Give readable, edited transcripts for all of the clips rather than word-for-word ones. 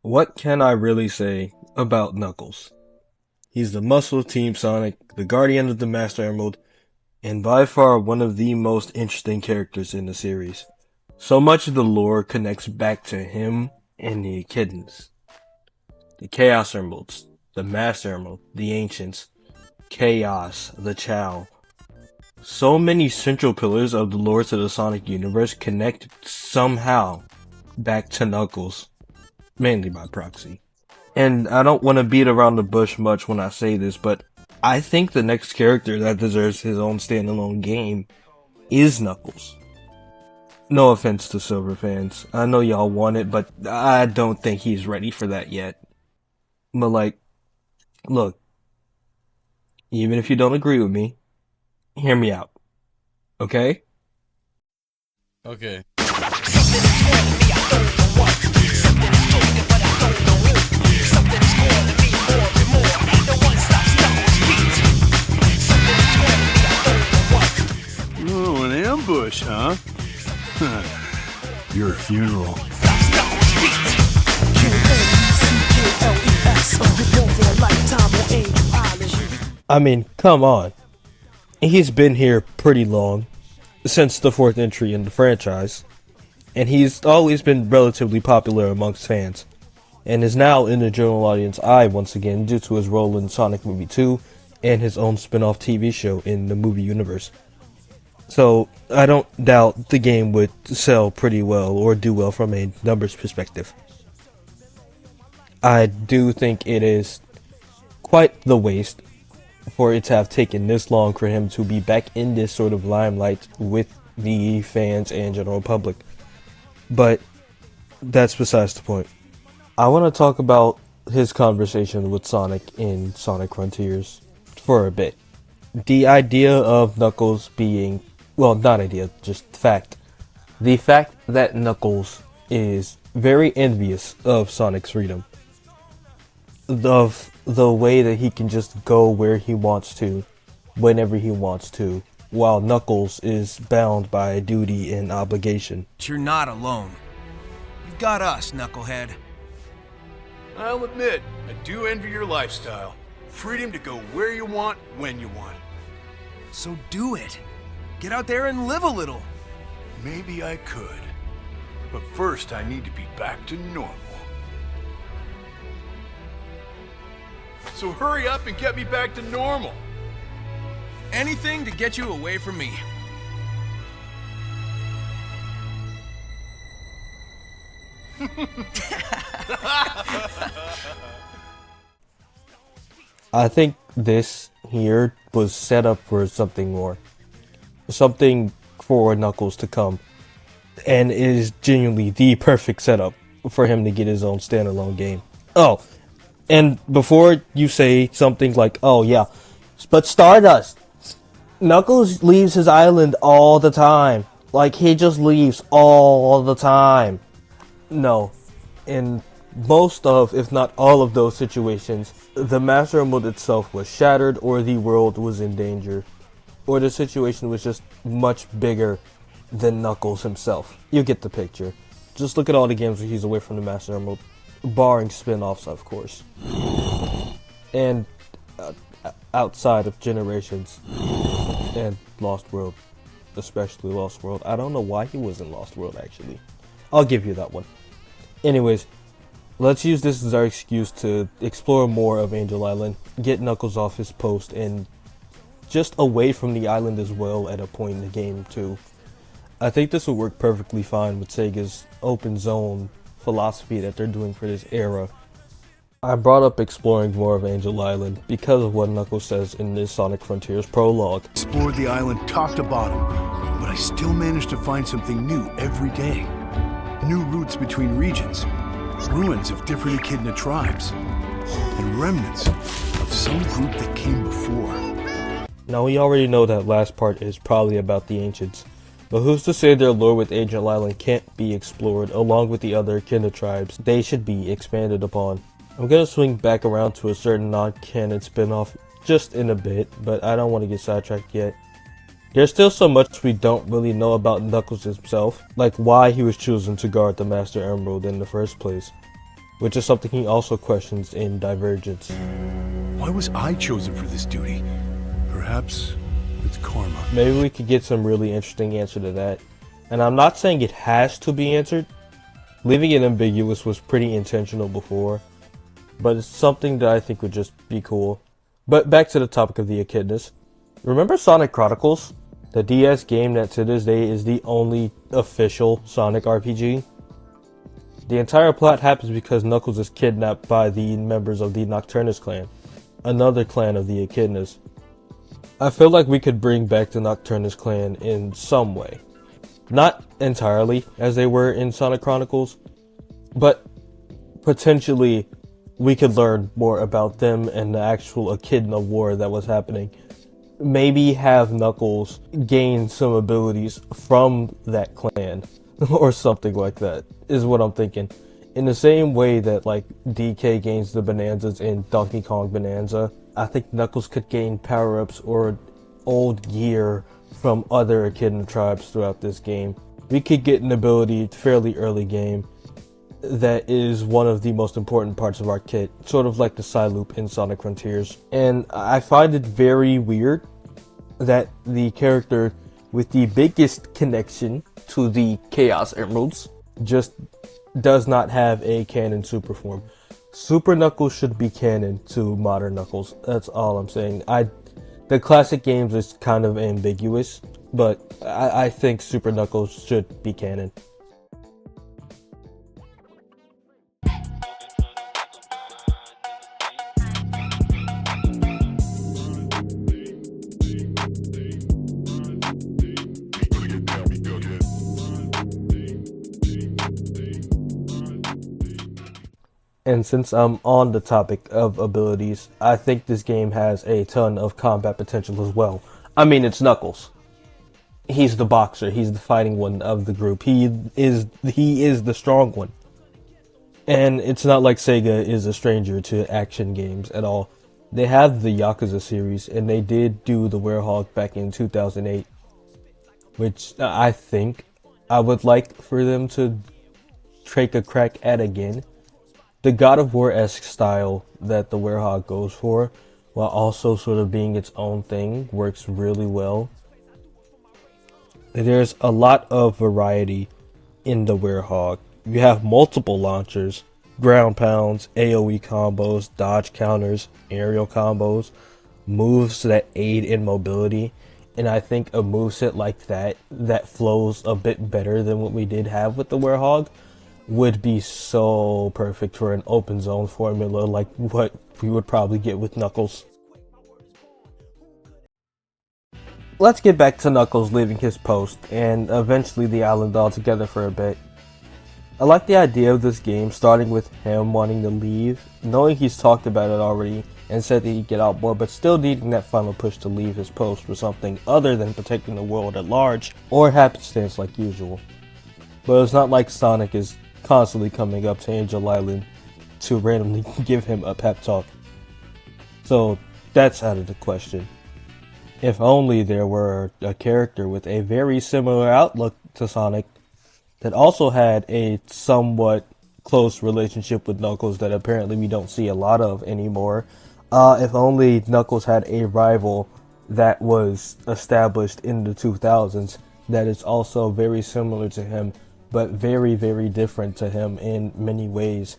What can I really say about Knuckles? He's the muscle of Team Sonic, the guardian of the Master Emerald, and by far one of the most interesting characters in the series. So much of the lore connects back to him and the Echidnas. The Chaos Emeralds, the Master Emerald, the Ancients, Chaos, the Chow. So many central pillars of the lore to the Sonic universe connect somehow back to Knuckles, mainly by proxy. And I don't want to beat around the bush much when I say this, but I think the next character that deserves his own standalone game is Knuckles. No offense to Silver fans. I know y'all want it, but I don't think he's ready for that yet. But like, look, even if you don't agree with me, hear me out. Okay? Okay. Oh, an ambush, huh? Your funeral. I mean, come on. He's been here pretty long, since the fourth entry in the franchise, and he's always been relatively popular amongst fans, and is now in the general audience eye once again due to his role in Sonic Movie 2 and his own spin-off TV show in the movie universe. So, I don't doubt the game would sell pretty well or do well from a numbers perspective. I do think it is quite the waste for it to have taken this long for him to be back in this sort of limelight with the fans and general public. But that's besides the point. I want to talk about his conversation with Sonic in Sonic Frontiers for a bit. The idea of Knuckles being, well, not idea, just fact. The fact that Knuckles is very envious of Sonic's freedom. Of the way that he can just go where he wants to, whenever he wants to, while Knuckles is bound by duty and obligation. You're not alone. You've got us, Knucklehead. I'll admit, I do envy your lifestyle. Freedom to go where you want, when you want. So do it. Get out there and live a little. Maybe I could. But first, I need to be back to normal. So hurry up and get me back to normal. Anything to get you away from me. I think this here was set up for something more. Something for Knuckles to come. And it is genuinely the perfect setup for him to get his own standalone game. Oh, and before you say something like, oh yeah, but Stardust, Knuckles leaves his island all the time. Like, he just leaves all the time. No. In most of, if not all of those situations, the Master Emerald itself was shattered, or the world was in danger, or the situation was just much bigger than Knuckles himself. You get the picture. Just look at all the games where he's away from the Master Emerald, barring spin-offs, of course. And outside of Generations and Lost World, especially Lost World. I don't know why he was in Lost World, actually. I'll give you that one. Anyways, let's use this as our excuse to explore more of Angel Island, get Knuckles off his post, and just away from the island as well at a point in the game too. I think this will work perfectly fine with Sega's open zone philosophy that they're doing for this era. I brought up exploring more of Angel Island because of what Knuckles says in this Sonic Frontiers prologue. Explored the island top to bottom, but I still managed to find something new every day. New routes between regions, ruins of different Echidna tribes, and remnants of some group that came before. Now we already know that last part is probably about the Ancients, but who's to say their lore with Angel Island can't be explored along with the other Echidna tribes? They should be expanded upon. I'm gonna swing back around to a certain non-canon spin-off just in a bit, but I don't want to get sidetracked yet. There's still so much we don't really know about Knuckles himself, like why he was chosen to guard the Master Emerald in the first place. which is something he also questions in Divergence. Why was I chosen for this duty? Perhaps it's karma. Maybe we could get some really interesting answer to that. And I'm not saying it has to be answered. Leaving it ambiguous was pretty intentional before, but it's something that I think would just be cool. But back to the topic of the echidnas. Remember Sonic Chronicles? The DS game that to this day is the only official Sonic RPG? The entire plot happens because Knuckles is kidnapped by the members of the Nocturnus clan, another clan of the echidnas. I feel like we could bring back the Nocturnus clan in some way. Not entirely as they were in Sonic Chronicles, but potentially we could learn more about them and the actual echidna war that was happening. Maybe have Knuckles gain some abilities from that clan or something like that is what I'm thinking. In the same way that like DK gains the Bonanzas in Donkey Kong Bonanza, I think Knuckles could gain power-ups or old gear from other echidna tribes throughout this game. We could get an ability fairly early game that is one of the most important parts of our kit, sort of like the Psyloop in Sonic Frontiers. And I find it very weird that the character with the biggest connection to the Chaos Emeralds just does not have a canon super form. Super Knuckles should be canon to modern Knuckles. That's all I'm saying. The classic games is kind of ambiguous, but I think Super Knuckles should be canon. And since I'm on the topic of abilities, I think this game has a ton of combat potential as well. I mean, it's Knuckles. He's the boxer. He's the fighting one of the group. He is the strong one. And it's not like Sega is a stranger to action games at all. They have the Yakuza series, and they did do the Werehog back in 2008, which I think I would like for them to take a crack at again. The God of War-esque style that the Werehog goes for, while also sort of being its own thing, works really well. There's a lot of variety in the Werehog. You have multiple launchers, ground pounds, AoE combos, dodge counters, aerial combos, moves that aid in mobility, and I think a moveset like that flows a bit better than what we did have with the Werehog would be so perfect for an open zone formula like what we would probably get with Knuckles. Let's get back to Knuckles leaving his post and eventually the island altogether for a bit. I like the idea of this game starting with him wanting to leave, knowing he's talked about it already and said that he'd get out more, but still needing that final push to leave his post for something other than protecting the world at large or happenstance like usual. But it's not like Sonic is constantly coming up to Angel Island to randomly give him a pep talk. So that's out of the question. If only there were a character with a very similar outlook to Sonic that also had a somewhat close relationship with Knuckles that apparently we don't see a lot of anymore. If only Knuckles had a rival that was established in the 2000s that is also very similar to him, but very, very different to him in many ways.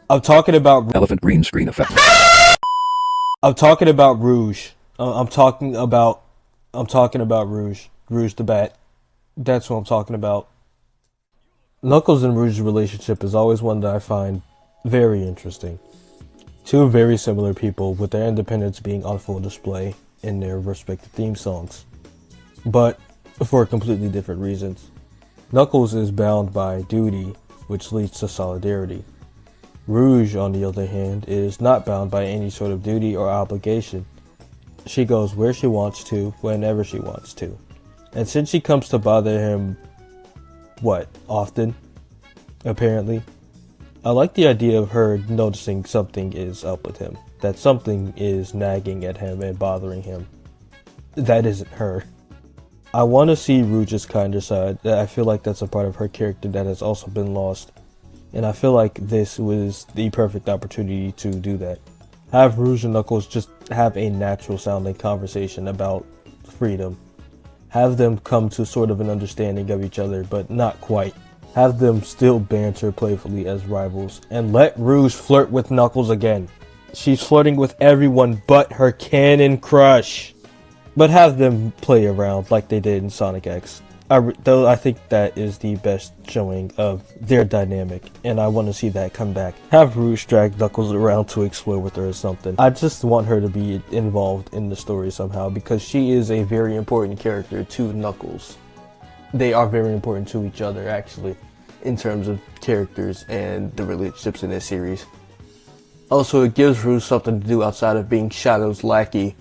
I'm talking about Elephant green screen effect. I'm talking about Rouge. I'm talking about Rouge. Rouge the Bat. That's what I'm talking about. Knuckles and Rouge's relationship is always one that I find very interesting. Two very similar people with their independence being on full display in their respective theme songs, but for completely different reasons. Knuckles is bound by duty, which leads to solidarity. Rouge, on the other hand, is not bound by any sort of duty or obligation. She goes where she wants to, whenever she wants to. And since she comes to bother him, often, apparently, I like the idea of her noticing something is up with him. That something is nagging at him and bothering him. That isn't her. I want to see Rouge's kinder side. I feel like that's a part of her character that has also been lost. And I feel like this was the perfect opportunity to do that. Have Rouge and Knuckles just have a natural sounding conversation about freedom. Have them come to sort of an understanding of each other, but not quite. Have them still banter playfully as rivals. And let Rouge flirt with Knuckles again. She's flirting with everyone but her canon crush. But have them play around like they did in Sonic X. Though I think that is the best showing of their dynamic, and I want to see that come back. Have Rouge drag Knuckles around to explore with her or something. I just want her to be involved in the story somehow, because she is a very important character to Knuckles. They are very important to each other, actually, in terms of characters and the relationships in this series. Also, it gives Rouge something to do outside of being Shadow's lackey,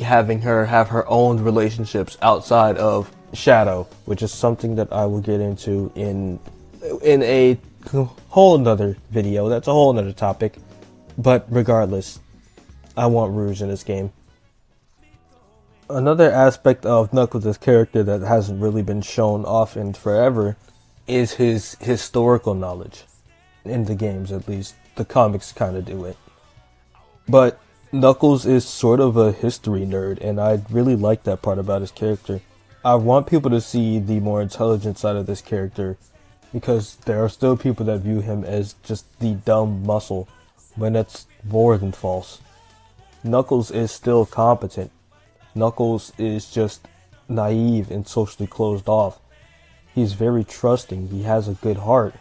having her have her own relationships outside of Shadow, which is something that I will get into in a whole nother video. That's a whole nother topic. But regardless, I want Rouge in this game. Another aspect of Knuckles' character that hasn't really been shown off in forever is his historical knowledge. In the games, at least. The comics kind of do it. But Knuckles is sort of a history nerd, and I really like that part about his character. I want people to see the more intelligent side of this character, because there are still people that view him as just the dumb muscle, when that's more than false. Knuckles is still competent. Knuckles is just naive and socially closed off. He's very trusting, he has a good heart,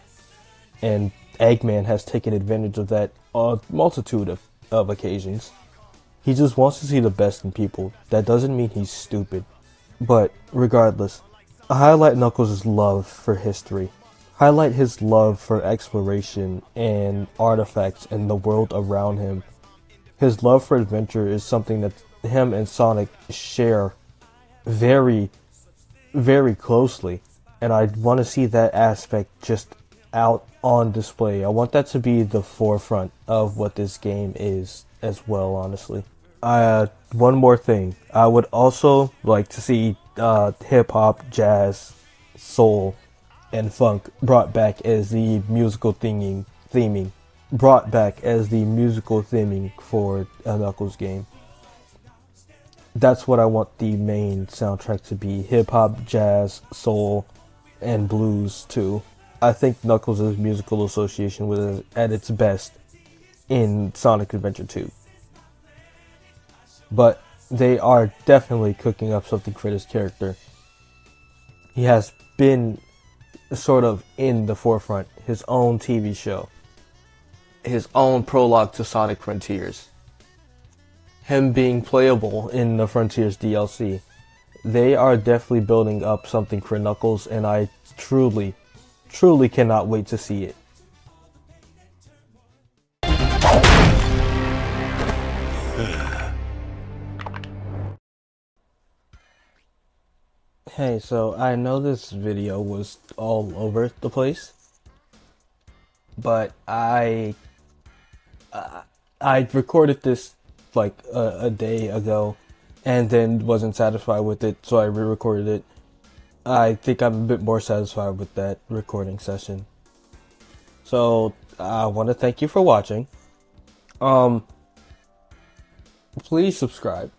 and Eggman has taken advantage of that on a multitude of occasions. He just wants to see the best in people. That doesn't mean he's stupid. But regardless, highlight Knuckles' love for history. Highlight his love for exploration and artifacts and the world around him. His love for adventure is something that him and Sonic share very, very closely. And I want to see that aspect just out on display. I want that to be the forefront of what this game is as well, honestly. One more thing. I would also like to see hip-hop, jazz, soul, and funk brought back as the musical theming. Brought back as the musical theming for a Knuckles game. That's what I want the main soundtrack to be. Hip-hop, jazz, soul, and blues too. I think Knuckles' musical association was at its best in Sonic Adventure 2. But they are definitely cooking up something for this character. He has been sort of in the forefront. His own TV show. His own prologue to Sonic Frontiers. Him being playable in the Frontiers DLC. They are definitely building up something for Knuckles, and I truly cannot wait to see it. Hey, so I know this video was all over the place, but I recorded this like a day ago and then wasn't satisfied with it, so I re-recorded it. I think I'm a bit more satisfied with that recording session. So I want to thank you for watching. Please subscribe.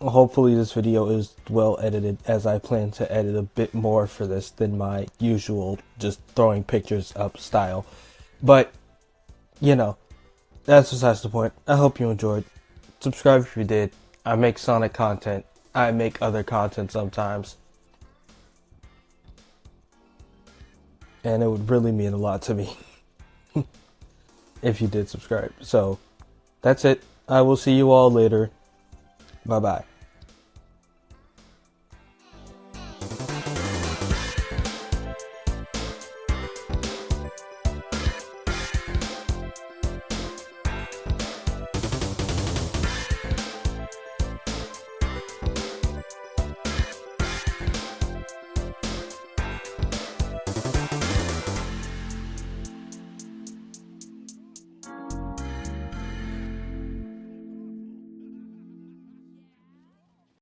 Hopefully this video is well edited, as I plan to edit a bit more for this than my usual just throwing pictures up style. But, you know, that's besides the point. I hope you enjoyed. Subscribe if you did. I make Sonic content. I make other content sometimes. And it would really mean a lot to me if you did subscribe. So, that's it. I will see you all later. Bye-bye.